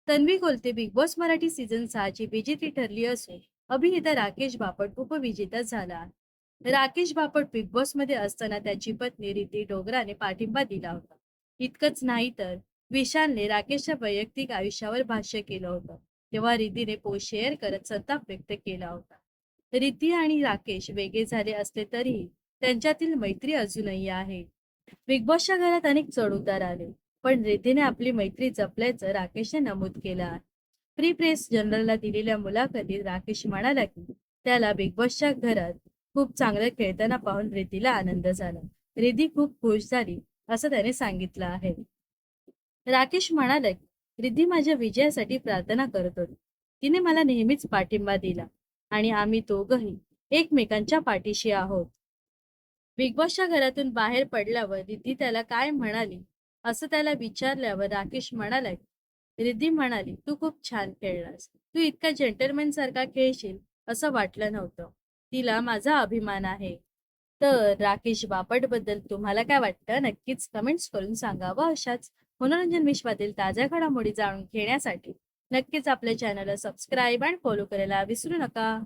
Tanvi Kolte big boss Marathi season 6 ची विजेती ठरली असून अभिनेता राकेश बापट उपविजेता झाला आहे. राकेश बापट बिग बॉस मध्ये असताना त्याची पत्नी रिती डोगराने पाठिंबा दिला होता. इतकंच नाही तर विशालने राकेशच्या वैयक्तिक आयुष्यावर भाष्य केलं होतं. तेव्हा रितीने पोस्ट शेअर करत संताप व्यक्त केला होता. रिती आणि राकेश वेगळे झाले असले तरीही त्यांच्यातील मैत्री अजूनही आहे. बिग बॉसच्या घरात अनेक चढउतार आले, पण रिद्धीने आपली मैत्री जपल्याचं राकेशने नमूद केलं आहे. फ्री प्रेस जनरलला दिलेल्या मुलाखतीत राकेश म्हणाला की त्याला बिग बॉसच्या घरात खूप चांगलं खेळताना पाहून रिद्धीला आनंद झाला. रिद्धी खूप खुश झाली असं त्याने सांगितलं आहे. राकेश म्हणाला की रिद्धी माझ्या विजयासाठी प्रार्थना करत होती. तिने मला नेहमीच पाठिंबा दिला आणि आम्ही दोघंही एकमेकांच्या पाठीशी आहोत. बिग बॉसच्या घरातून बाहेर पडल्यावर रिद्धी त्याला काय म्हणाली असं त्याला विचारल्यावर राकेश म्हणाला रिद्धी म्हणाली, तू खूप छान खेळलास. तू इतका जेंटलमॅन सारखा खेळशील असं वाटलं नव्हतं. तिला माझा अभिमान आहे. तर राकेश बापट बद्दल तुम्हाला काय वाटतं नक्कीच कमेंट्स करून सांगा व अशाच मनोरंजन विश्वातील ताज्या घडामोडी जाणून घेण्यासाठी नक्कीच आपल्या चॅनलला सबस्क्राईब आणि फॉलो करायला विसरू नका.